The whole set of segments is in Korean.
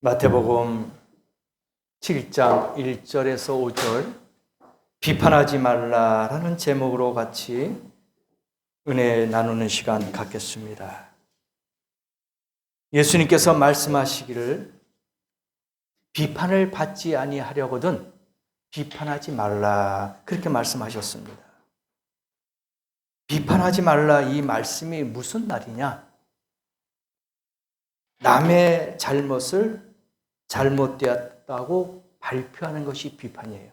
마태복음 7장 1절에서 5절 비판하지 말라라는 제목으로 같이 은혜 나누는 시간 갖겠습니다. 예수님께서 말씀하시기를 비판을 받지 아니하려거든 비판하지 말라 그렇게 말씀하셨습니다. 비판하지 말라 이 말씀이 무슨 말이냐? 남의 잘못을 잘못되었다고 발표하는 것이 비판이에요.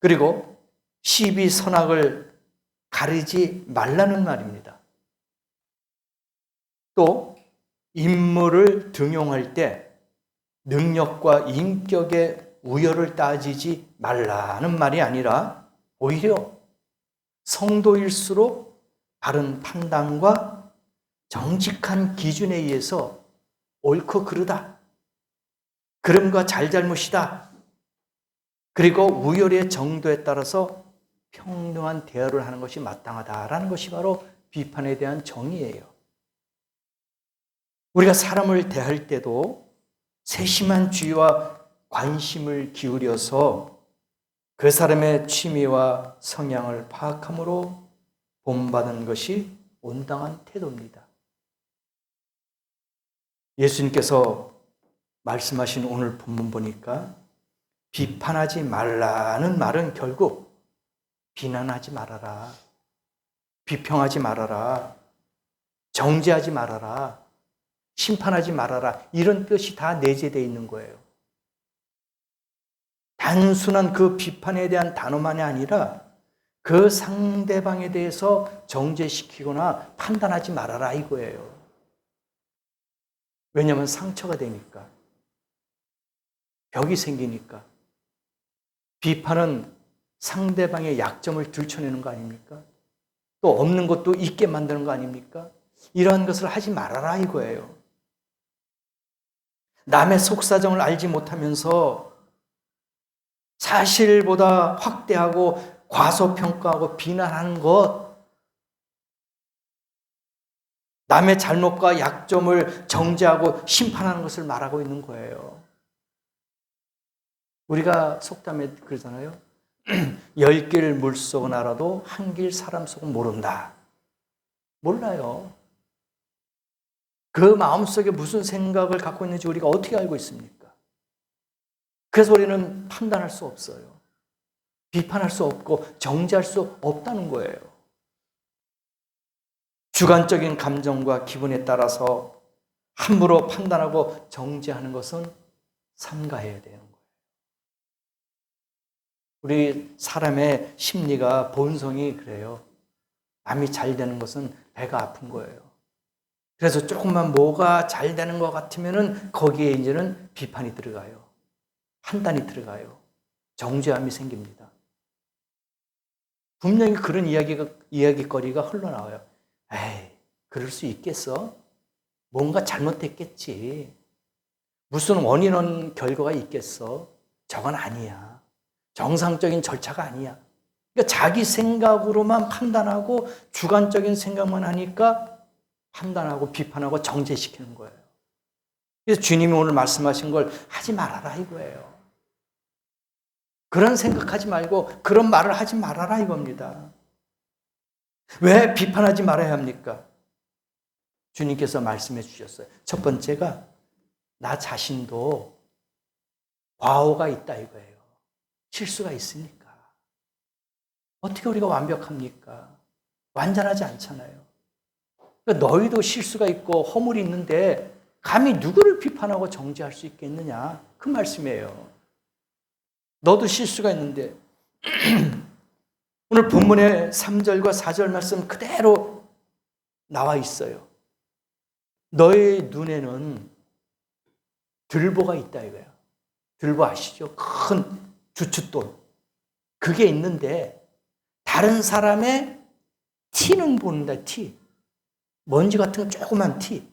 그리고 시비 선악을 가리지 말라는 말입니다. 또 인물을 등용할 때 능력과 인격의 우열을 따지지 말라는 말이 아니라 오히려 성도일수록 바른 판단과 정직한 기준에 의해서 옳고 그르다, 그름과 잘잘못이다, 그리고 우열의 정도에 따라서 평등한 대화를 하는 것이 마땅하다라는 것이 바로 비판에 대한 정의예요. 우리가 사람을 대할 때도 세심한 주의와 관심을 기울여서 그 사람의 취미와 성향을 파악함으로 본받은 것이 온당한 태도입니다. 예수님께서 말씀하신 오늘 본문 보니까 비판하지 말라는 말은 결국 비난하지 말아라, 비평하지 말아라, 정죄하지 말아라, 심판하지 말아라 이런 뜻이 다 내재되어 있는 거예요. 단순한 그 비판에 대한 단어만이 아니라 그 상대방에 대해서 정죄시키거나 판단하지 말아라 이거예요. 왜냐하면 상처가 되니까, 벽이 생기니까. 비판은 상대방의 약점을 들춰내는 거 아닙니까? 또 없는 것도 있게 만드는 거 아닙니까? 이러한 것을 하지 말아라 이거예요. 남의 속사정을 알지 못하면서 사실보다 확대하고 과소평가하고 비난하는 것, 남의 잘못과 약점을 정죄하고 심판하는 것을 말하고 있는 거예요. 우리가 속담에 그러잖아요. 10길 물속은 알아도 한 길 사람 속은 모른다. 몰라요. 그 마음속에 무슨 생각을 갖고 있는지 우리가 어떻게 알고 있습니까? 그래서 우리는 판단할 수 없어요. 비판할 수 없고 정죄할 수 없다는 거예요. 주관적인 감정과 기분에 따라서 함부로 판단하고 정죄하는 것은 삼가해야 되는 거예요. 우리 사람의 심리가 본성이 그래요. 남이 잘 되는 것은 배가 아픈 거예요. 그래서 조금만 뭐가 잘 되는 것 같으면은 거기에 이제는 비판이 들어가요. 판단이 들어가요. 정죄함이 생깁니다. 분명히 그런 이야기거리가 흘러나와요. 에이, 그럴 수 있겠어? 뭔가 잘못됐겠지. 무슨 원인은 결과가 있겠어? 저건 아니야. 정상적인 절차가 아니야. 그러니까 자기 생각으로만 판단하고 주관적인 생각만 하니까 판단하고 비판하고 정죄시키는 거예요. 그래서 주님이 오늘 말씀하신 걸 하지 말아라 이거예요. 그런 생각하지 말고 그런 말을 하지 말아라 이겁니다. 왜 비판하지 말아야 합니까? 주님께서 말씀해 주셨어요. 첫 번째가 나 자신도 과오가 있다 이거예요. 실수가 있으니까. 어떻게 우리가 완벽합니까? 완전하지 않잖아요. 그러니까 너희도 실수가 있고 허물이 있는데 감히 누구를 비판하고 정죄할 수 있겠느냐? 그 말씀이에요. 너도 실수가 있는데 오늘 본문의 3절과 4절 말씀 그대로 나와 있어요. 너의 눈에는 들보가 있다 이거예요. 들보 아시죠? 큰 주춧돌. 그게 있는데 다른 사람의 티는 보는다, 티. 먼지 같은 조그만 티.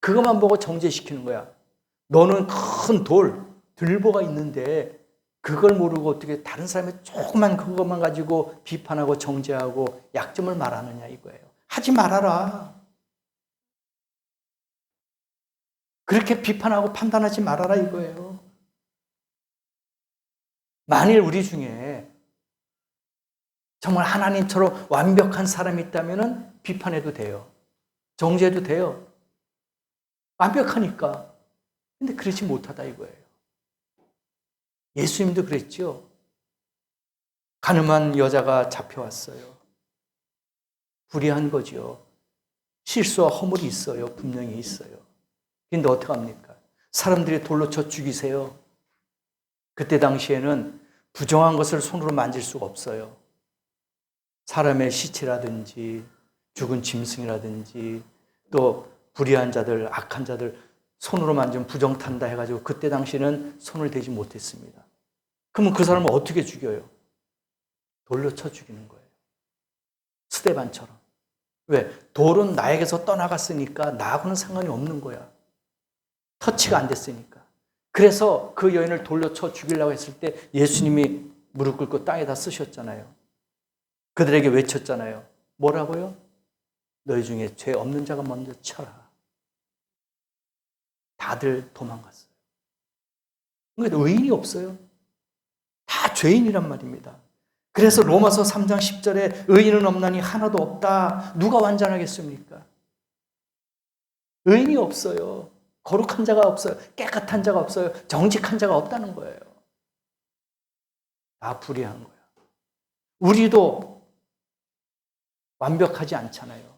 그것만 보고 정죄시키는 거야. 너는 큰 돌, 들보가 있는데 그걸 모르고 어떻게 다른 사람의 조그만 그것만 가지고 비판하고 정죄하고 약점을 말하느냐 이거예요. 하지 말아라. 그렇게 비판하고 판단하지 말아라 이거예요. 만일 우리 중에 정말 하나님처럼 완벽한 사람이 있다면 비판해도 돼요. 정죄해도 돼요. 완벽하니까. 근데 그렇지 못하다 이거예요. 예수님도 그랬죠. 가늠한 여자가 잡혀왔어요. 불의한 거죠. 실수와 허물이 있어요. 분명히 있어요. 근데 어떡합니까? 사람들이 돌로 쳐 죽이세요. 그때 당시에는 부정한 것을 손으로 만질 수가 없어요. 사람의 시체라든지 죽은 짐승이라든지 또 불의한 자들, 악한 자들 손으로 만지면 부정탄다 해가지고 그때 당시에는 손을 대지 못했습니다. 그러면 그 사람을 어떻게 죽여요? 돌로 쳐 죽이는 거예요. 스데반처럼. 왜? 돌은 나에게서 떠나갔으니까 나하고는 상관이 없는 거야. 터치가 안 됐으니까. 그래서 그 여인을 돌로 쳐 죽이려고 했을 때 예수님이 무릎 꿇고 땅에다 쓰셨잖아요. 그들에게 외쳤잖아요. 뭐라고요? 너희 중에 죄 없는 자가 먼저 쳐라. 다들 도망갔어요. 그러니까 의인이 없어요. 다 죄인이란 말입니다. 그래서 로마서 3장 10절에 의인은 없나니 하나도 없다. 누가 완전하겠습니까? 의인이 없어요. 거룩한 자가 없어요. 깨끗한 자가 없어요. 정직한 자가 없다는 거예요. 다 불의한 거예요. 우리도 완벽하지 않잖아요.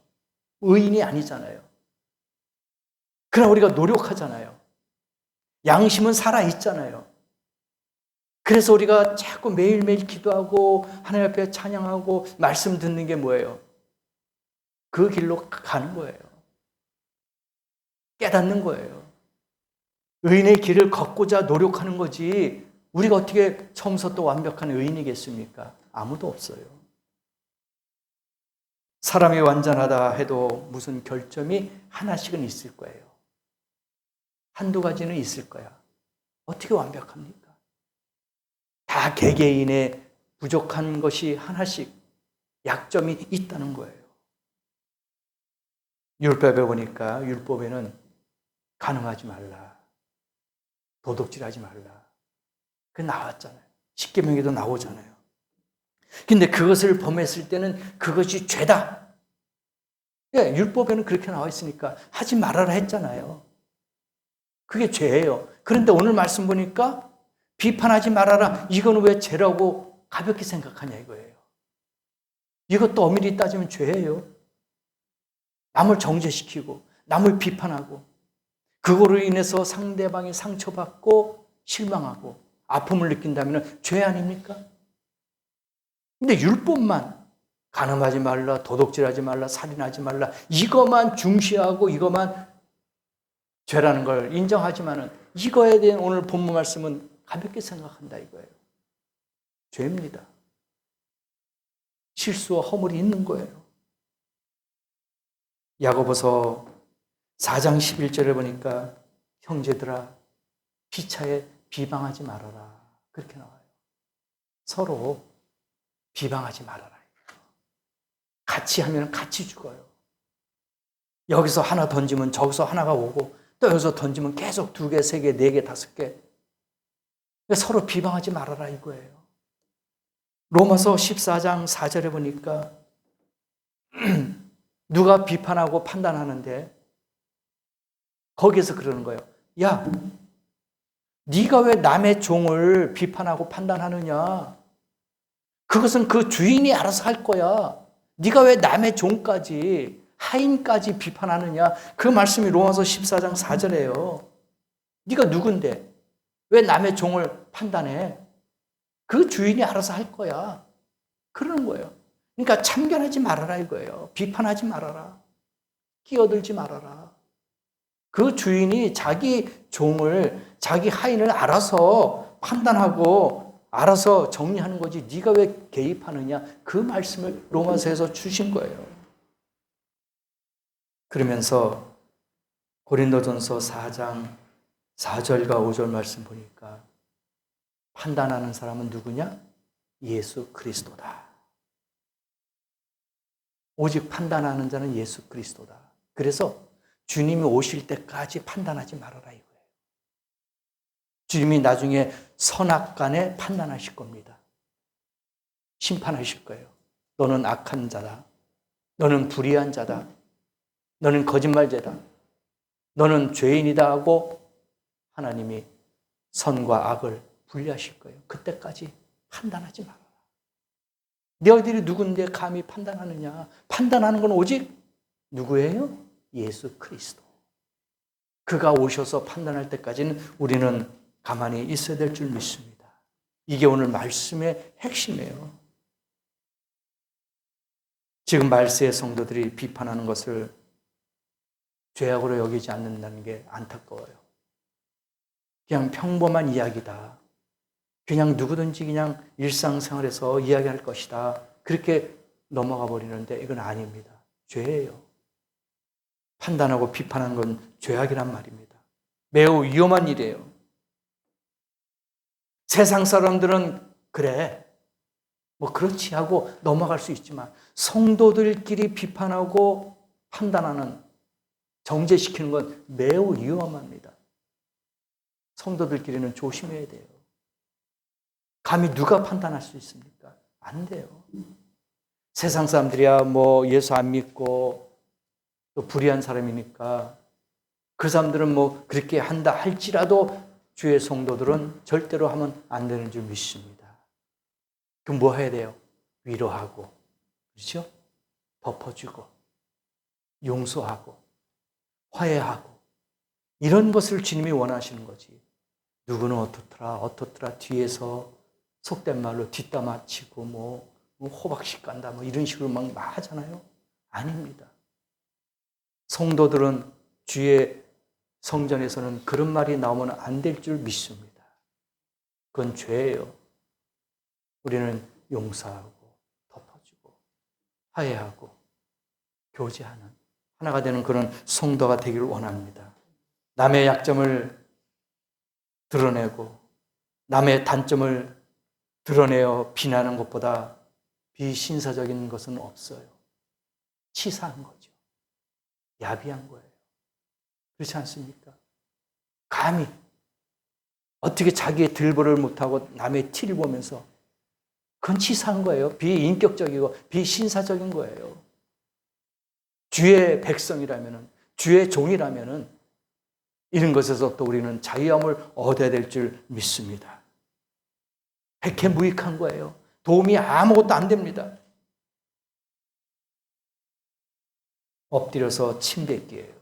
의인이 아니잖아요. 그러나 우리가 노력하잖아요. 양심은 살아있잖아요. 그래서 우리가 자꾸 매일매일 기도하고 하나님 앞에 찬양하고 말씀 듣는 게 뭐예요? 그 길로 가는 거예요. 깨닫는 거예요. 의인의 길을 걷고자 노력하는 거지 우리가 어떻게 처음부터 또 완벽한 의인이겠습니까? 아무도 없어요. 사람이 완전하다 해도 무슨 결점이 하나씩은 있을 거예요. 한두 가지는 있을 거야. 어떻게 완벽합니까? 다 개개인의 부족한 것이 하나씩 약점이 있다는 거예요. 율법에 보니까 율법에는 간음하지 말라, 도둑질하지 말라. 그 나왔잖아요. 십계명에도 나오잖아요. 근데 그것을 범했을 때는 그것이 죄다. 예, 율법에는 그렇게 나와 있으니까 하지 말아라 했잖아요. 그게 죄예요. 그런데 오늘 말씀 보니까 비판하지 말아라. 이건 왜 죄라고 가볍게 생각하냐 이거예요. 이것도 엄밀히 따지면 죄예요. 남을 정죄시키고 남을 비판하고 그거로 인해서 상대방이 상처받고 실망하고 아픔을 느낀다면 죄 아닙니까? 근데 율법만 간음하지 말라, 도둑질하지 말라, 살인하지 말라 이것만 중시하고 이것만 죄라는 걸 인정하지만은 이거에 대한 오늘 본문 말씀은 가볍게 생각한다 이거예요. 죄입니다. 실수와 허물이 있는 거예요. 야고보서 4장 11절에 보니까 형제들아 피차에 비방하지 말아라. 그렇게 나와요. 서로 비방하지 말아라. 같이 하면 같이 죽어요. 여기서 하나 던지면 저기서 하나가 오고 또 여기서 던지면 계속 2개, 3개, 4개, 5개. 서로 비방하지 말아라 이거예요. 로마서 14장 4절에 보니까 누가 비판하고 판단하는데 거기에서 그러는 거예요. 야, 네가 왜 남의 종을 비판하고 판단하느냐? 그것은 그 주인이 알아서 할 거야. 네가 왜 남의 종까지 하인까지 비판하느냐? 그 말씀이 로마서 14장 4절이에요. 네가 누군데? 왜 남의 종을 판단해? 그 주인이 알아서 할 거야. 그러는 거예요. 그러니까 참견하지 말아라 이거예요. 비판하지 말아라. 끼어들지 말아라. 그 주인이 자기 종을, 자기 하인을 알아서 판단하고 알아서 정리하는 거지 네가 왜 개입하느냐. 그 말씀을 로마서에서 주신 거예요. 그러면서 고린도전서 4장 4절과 5절 말씀 보니까 판단하는 사람은 누구냐? 예수 그리스도다. 오직 판단하는 자는 예수 그리스도다. 그래서 주님이 오실 때까지 판단하지 말아라 이거예요. 주님이 나중에 선악간에 판단하실 겁니다. 심판하실 거예요. 너는 악한 자다. 너는 불의한 자다. 너는 거짓말자다. 너는 죄인이다 하고 하나님이 선과 악을 분리하실 거예요. 그때까지 판단하지 말아라. 너희들이 누군데 감히 판단하느냐. 판단하는 건 오직 누구예요? 예수 그리스도. 그가 오셔서 판단할 때까지는 우리는 가만히 있어야 될 줄 믿습니다. 이게 오늘 말씀의 핵심이에요. 지금 말세의 성도들이 비판하는 것을 죄악으로 여기지 않는다는 게 안타까워요. 그냥 평범한 이야기다. 그냥 누구든지 그냥 일상생활에서 이야기할 것이다. 그렇게 넘어가 버리는데 이건 아닙니다. 죄예요. 판단하고 비판하는 건 죄악이란 말입니다. 매우 위험한 일이에요. 세상 사람들은 그래, 뭐 그렇지 하고 넘어갈 수 있지만 성도들끼리 비판하고 판단하는, 정죄시키는 건 매우 위험합니다. 성도들끼리는 조심해야 돼요. 감히 누가 판단할 수 있습니까? 안 돼요. 세상 사람들이야 뭐 예수 안 믿고 또 불의한 사람이니까 그 사람들은 뭐 그렇게 한다 할지라도 주의 성도들은 절대로 하면 안 되는 줄 믿습니다. 그럼 뭐 해야 돼요? 위로하고, 그렇죠? 덮어주고, 용서하고, 화해하고, 이런 것을 주님이 원하시는 거지. 누구는 어떻더라 뒤에서 속된 말로 뒷담화 치고 뭐 호박씩 간다 뭐 이런 식으로 막 하잖아요. 아닙니다. 성도들은 주의 성전에서는 그런 말이 나오면 안 될 줄 믿습니다. 그건 죄예요. 우리는 용서하고 덮어주고 화해하고 교제하는 하나가 되는 그런 성도가 되기를 원합니다. 남의 약점을 드러내고 남의 단점을 드러내어 비난하는 것보다 비신사적인 것은 없어요. 치사한 거죠. 야비한 거예요. 그렇지 않습니까? 감히 어떻게 자기의 들보를 못하고 남의 티를 보면서, 그건 치사한 거예요. 비인격적이고 비신사적인 거예요. 주의 백성이라면, 주의 종이라면 이런 것에서 또 우리는 자유함을 얻어야 될 줄 믿습니다. 백해무익한 거예요. 도움이 아무것도 안 됩니다. 엎드려서 침뱉기예요.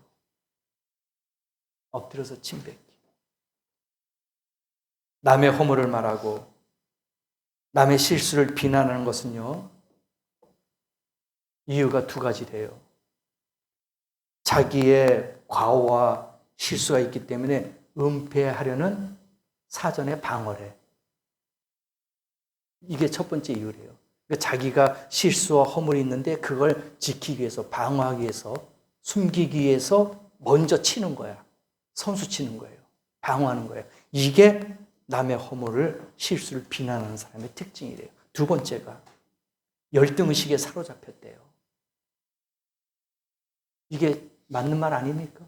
엎드려서 침뱉기. 남의 허물을 말하고 남의 실수를 비난하는 것은요, 이유가 두 가지래요. 자기의 과오와 실수가 있기 때문에 은폐하려는 사전의 방어래. 이게 첫 번째 이유래요. 그러니까 자기가 실수와 허물이 있는데 그걸 지키기 위해서, 방어하기 위해서, 숨기기 위해서 먼저 치는 거야. 선수 치는 거예요. 방어하는 거예요. 이게 남의 허물을, 실수를 비난하는 사람의 특징이래요. 두 번째가 열등의식에 사로잡혔대요. 이게 맞는 말 아닙니까?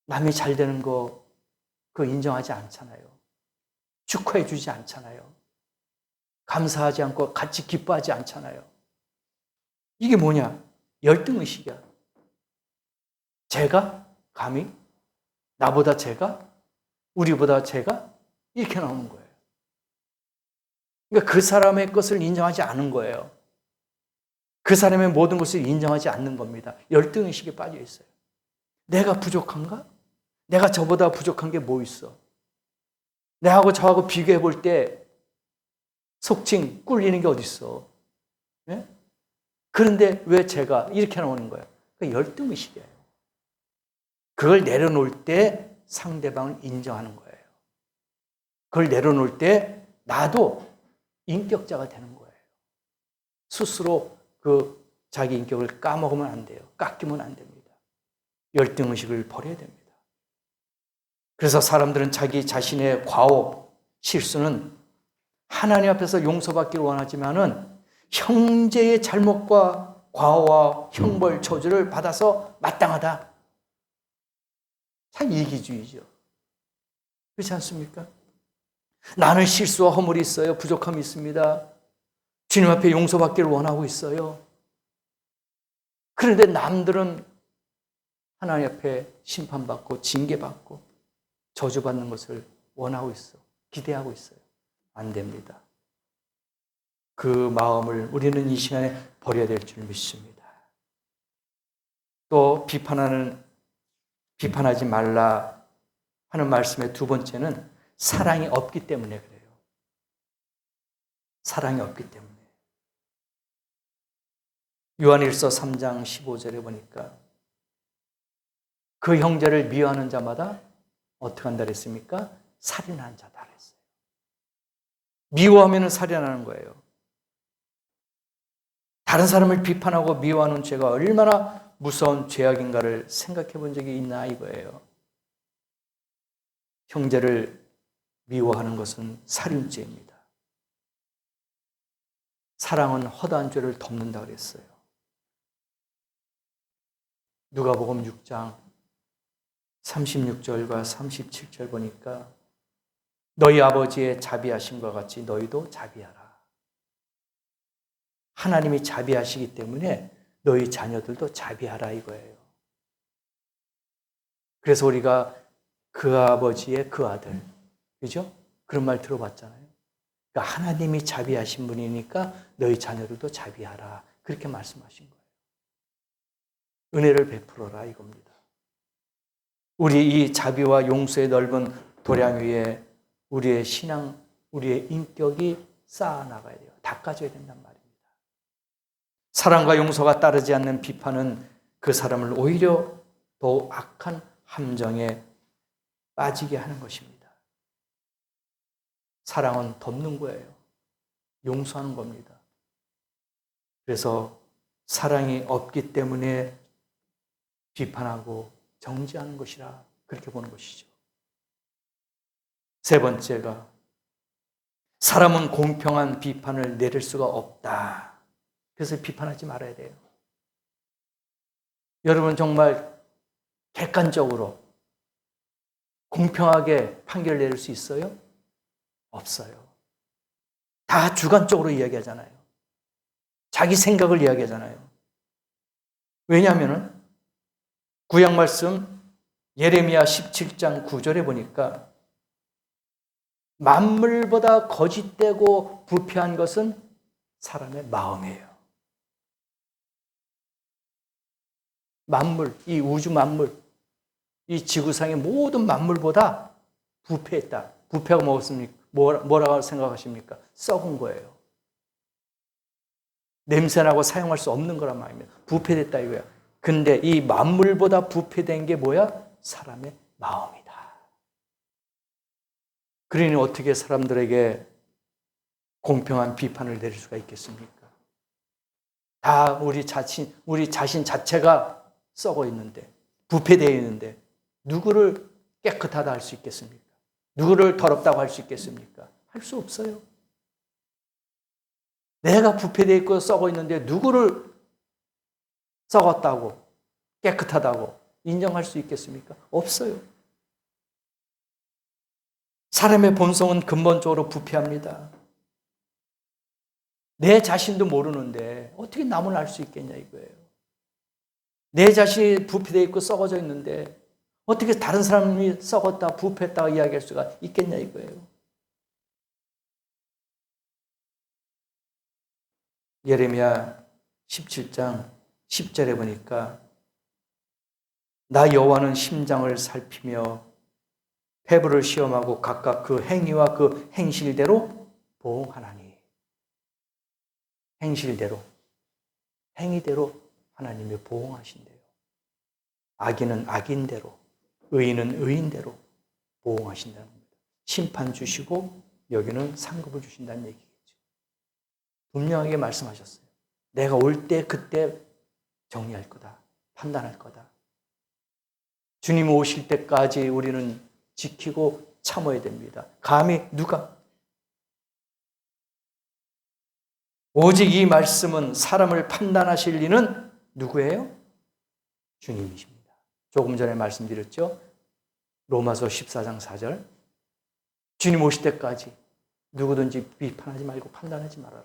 남이 잘 되는 거 그거 인정하지 않잖아요. 축하해 주지 않잖아요. 감사하지 않고 같이 기뻐하지 않잖아요. 이게 뭐냐? 열등의식이야. 제가? 감히? 나보다 제가? 우리보다 제가? 이렇게 나오는 거예요. 그러니까 그 사람의 것을 인정하지 않은 거예요. 그 사람의 모든 것을 인정하지 않는 겁니다. 열등의식에 빠져 있어요. 내가 부족한가? 내가 저보다 부족한 게 뭐 있어? 내하고 저하고 비교해 볼 때 속칭 꿀리는 게 어디 있어? 네? 그런데 왜 제가 이렇게 나오는 거예요? 그 열등의식이에요. 그걸 내려놓을 때 상대방을 인정하는 거예요. 그걸 내려놓을 때 나도 인격자가 되는 거예요. 스스로 그 자기 인격을 까먹으면 안 돼요. 깎이면 안 됩니다. 열등의식을 버려야 됩니다. 그래서 사람들은 자기 자신의 과오, 실수는 하나님 앞에서 용서받기를 원하지만은 형제의 잘못과 과오와 형벌, 저주를 받아서 마땅하다. 다 이기주의죠. 그렇지 않습니까? 나는 실수와 허물이 있어요. 부족함이 있습니다. 주님 앞에 용서받기를 원하고 있어요. 그런데 남들은 하나님 앞에 심판받고 징계받고 저주받는 것을 원하고 있어. 기대하고 있어요. 안 됩니다. 그 마음을 우리는 이 시간에 버려야 될 줄 믿습니다. 또 비판하지 말라 하는 말씀의 두 번째는 사랑이 없기 때문에 그래요. 사랑이 없기 때문에. 요한일서 3장 15절에 보니까 그 형제를 미워하는 자마다 어떻게 한다 그랬습니까? 살인하는 자다 그랬어요. 미워하면 살인하는 거예요. 다른 사람을 비판하고 미워하는 죄가 얼마나 무서운 죄악인가를 생각해 본 적이 있나 이거예요. 형제를 미워하는 것은 살인죄입니다. 사랑은 허다한 죄를 덮는다 그랬어요. 누가복음 6장 36절과 37절 보니까 너희 아버지의 자비하심과 같이 너희도 자비하라. 하나님이 자비하시기 때문에 너희 자녀들도 자비하라 이거예요. 그래서 우리가 그 아버지의 그 아들, 그죠? 그런 말 들어봤잖아요. 그러니까 하나님이 자비하신 분이니까 너희 자녀들도 자비하라. 그렇게 말씀하신 거예요. 은혜를 베풀어라 이겁니다. 우리 이 자비와 용서의 넓은 도량 위에 우리의 신앙, 우리의 인격이 쌓아나가야 돼요. 닦아져야 된단 말입니다. 사랑과 용서가 따르지 않는 비판은 그 사람을 오히려 더 악한 함정에 빠지게 하는 것입니다. 사랑은 덮는 거예요. 용서하는 겁니다. 그래서 사랑이 없기 때문에 비판하고 정죄하는 것이라 그렇게 보는 것이죠. 세 번째가 사람은 공평한 비판을 내릴 수가 없다. 그래서 비판하지 말아야 돼요. 여러분 정말 객관적으로 공평하게 판결을 내릴 수 있어요? 없어요. 다 주관적으로 이야기하잖아요. 자기 생각을 이야기하잖아요. 왜냐하면 구약 말씀 예레미야 17장 9절에 보니까 만물보다 거짓되고 부패한 것은 사람의 마음이에요. 만물, 이 우주 만물, 이 지구상의 모든 만물보다 부패했다. 부패가 뭐라고 생각하십니까? 썩은 거예요. 냄새나고 사용할 수 없는 거란 말입니다. 부패됐다 이거야. 근데 이 만물보다 부패된 게 뭐야? 사람의 마음이다. 그러니 어떻게 사람들에게 공평한 비판을 내릴 수가 있겠습니까? 다 우리 자신 자체가 썩어 있는데, 부패되어 있는데, 누구를 깨끗하다 할 수 있겠습니까? 누구를 더럽다고 할 수 있겠습니까? 할 수 없어요. 내가 부패되어 있고 썩어 있는데, 누구를 썩었다고, 깨끗하다고 인정할 수 있겠습니까? 없어요. 사람의 본성은 근본적으로 부패합니다. 내 자신도 모르는데 어떻게 남을 알 수 있겠냐 이거예요. 내 자신이 부패되어 있고 썩어져 있는데 어떻게 다른 사람이 썩었다, 부패했다 이야기할 수가 있겠냐 이거예요. 예레미야 17장 10절에 보니까 나 여호와는 심장을 살피며 폐부를 시험하고 각각 그 행위와 그 행실대로 보응하나니. 행실대로, 행위대로 하나님이 보응하신대요. 악인은 악인대로, 의인은 의인대로 보응하신다는 겁니다. 심판 주시고 여기는 상급을 주신다는 얘기겠죠. 분명하게 말씀하셨어요. 내가 올 때 그때 정리할 거다. 판단할 거다. 주님 오실 때까지 우리는 지키고 참아야 됩니다. 감히 누가? 오직 이 말씀은 사람을 판단하실 이는 누구예요? 주님이십니다. 조금 전에 말씀드렸죠. 로마서 14장 4절. 주님 오실 때까지 누구든지 비판하지 말고 판단하지 말아라.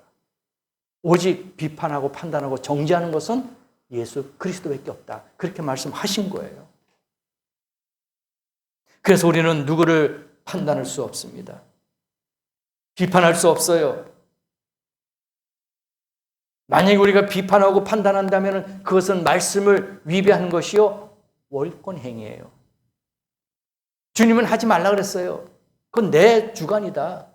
오직 비판하고 판단하고 정죄하는 것은 예수 그리스도밖에 없다. 그렇게 말씀하신 거예요. 그래서 우리는 누구를 판단할 수 없습니다. 비판할 수 없어요. 만약에 우리가 비판하고 판단한다면 그것은 말씀을 위배하는 것이요 월권 행위예요. 주님은 하지 말라 그랬어요. 그건 내 주관이다.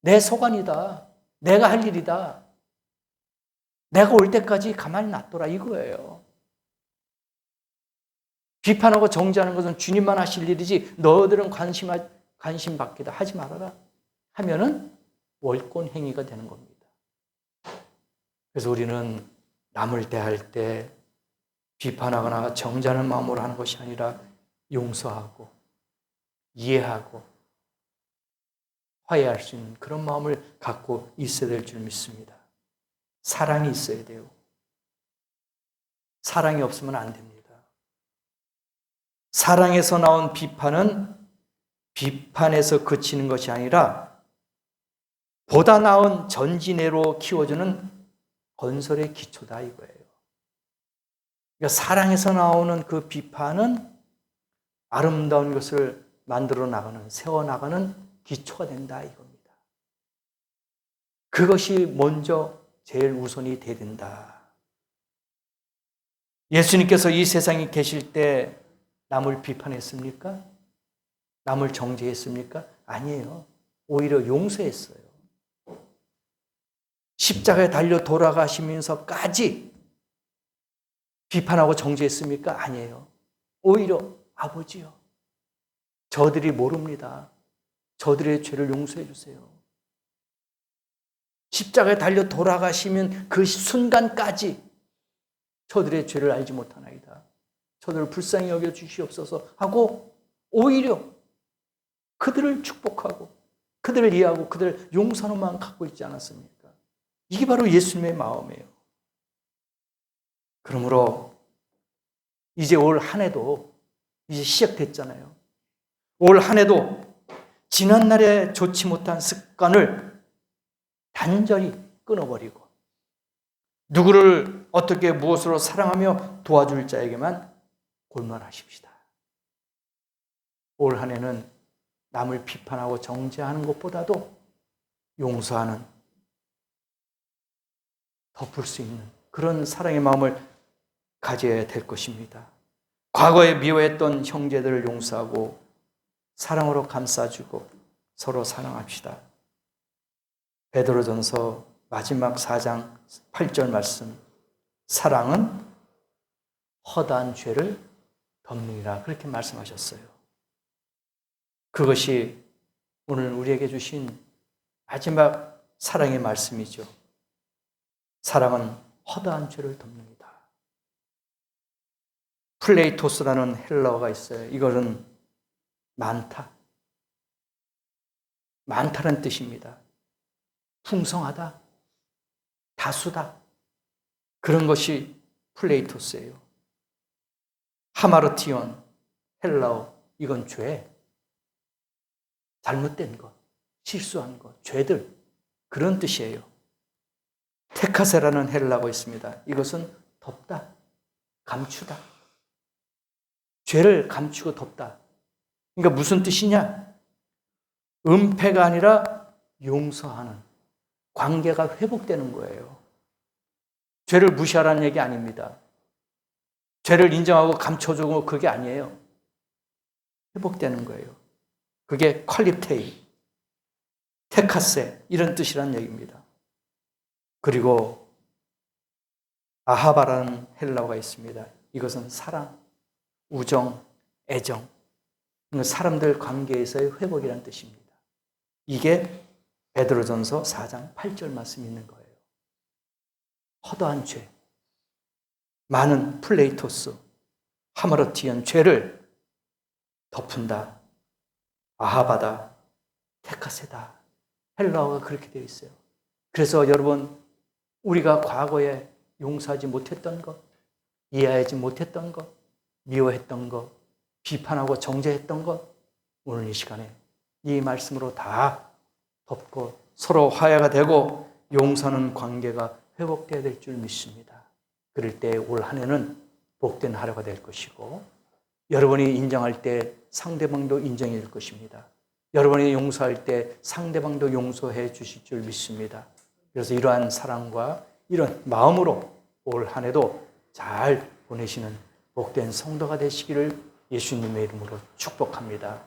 내 소관이다. 내가 할 일이다. 내가 올 때까지 가만히 놔둬라 이거예요. 비판하고 정죄하는 것은 주님만 하실 일이지 너희들은 관심 받기도 하지 말아라 하면은 월권 행위가 되는 겁니다. 그래서 우리는 남을 대할 때 비판하거나 정죄하는 마음으로 하는 것이 아니라 용서하고 이해하고 화해할 수 있는 그런 마음을 갖고 있어야 될 줄 믿습니다. 사랑이 있어야 돼요. 사랑이 없으면 안 됩니다. 사랑에서 나온 비판은 비판에서 그치는 것이 아니라 보다 나은 전진애로 키워주는 건설의 기초다 이거예요. 그러니까 사랑에서 나오는 그 비판은 아름다운 것을 만들어 나가는, 세워나가는 기초가 된다 이겁니다. 그것이 먼저 제일 우선이 돼야 된다. 예수님께서 이 세상에 계실 때 남을 비판했습니까? 남을 정죄했습니까? 아니에요. 오히려 용서했어요. 십자가에 달려 돌아가시면서까지 비판하고 정죄했습니까? 아니에요. 오히려 아버지요. 저들이 모릅니다. 저들의 죄를 용서해 주세요. 십자가에 달려 돌아가시면 그 순간까지 저들의 죄를 알지 못하나이다. 저들을 불쌍히 여겨 주시옵소서 하고 오히려 그들을 축복하고 그들을 이해하고 그들을 용서하는 마음 갖고 있지 않았습니까? 이게 바로 예수님의 마음이에요. 그러므로 이제 올 한 해도 이제 시작됐잖아요. 올 한 해도 지난날에 좋지 못한 습관을 단절히 끊어버리고 누구를 어떻게 무엇으로 사랑하며 도와줄 자에게만 골만하십시다. 올 한 해는 남을 비판하고 정죄하는 것보다도 용서하는, 덮을 수 있는 그런 사랑의 마음을 가져야 될 것입니다. 과거에 미워했던 형제들을 용서하고 사랑으로 감싸주고 서로 사랑합시다. 베드로전서 마지막 4장 8절 말씀, 사랑은 허다한 죄를 덮느니라 그렇게 말씀하셨어요. 그것이 오늘 우리에게 주신 마지막 사랑의 말씀이죠. 사랑은 허다한 죄를 덮는다. 플레이토스라는 헬라어가 있어요. 이거는 많다는 뜻입니다. 풍성하다, 다수다. 그런 것이 플레이토스예요. 하마르티온, 헬라어, 이건 죄. 잘못된 것, 실수한 것, 죄들. 그런 뜻이에요. 테카세라는 헬라어가 있습니다. 이것은 덮다, 감추다. 죄를 감추고 덮다. 그러니까 무슨 뜻이냐? 은폐가 아니라 용서하는, 관계가 회복되는 거예요. 죄를 무시하라는 얘기 아닙니다. 죄를 인정하고 감춰주고 그게 아니에요. 회복되는 거예요. 그게 퀄리테이, 테카세 이런 뜻이란 얘기입니다. 그리고 아하바라는 헬라어가 있습니다. 이것은 사랑, 우정, 애정, 사람들 관계에서의 회복이라는 뜻입니다. 이게 베드로전서 4장 8절 말씀이 있는 거예요. 허다한 죄, 많은 플레이토스, 하마르티온 죄를 덮은다. 아하바다, 테카세다. 헬라어가 그렇게 되어 있어요. 그래서 여러분, 우리가 과거에 용서하지 못했던 것, 이해하지 못했던 것, 미워했던 것, 비판하고 정죄했던 것, 오늘 이 시간에 이 말씀으로 다 덮고 서로 화해가 되고 용서하는 관계가 회복되어야 될 줄 믿습니다. 그럴 때 올 한 해는 복된 하루가 될 것이고, 여러분이 인정할 때 상대방도 인정해 줄 것입니다. 여러분이 용서할 때 상대방도 용서해 주실 줄 믿습니다. 그래서 이러한 사랑과 이런 마음으로 올 한 해도 잘 보내시는 복된 성도가 되시기를 예수님의 이름으로 축복합니다.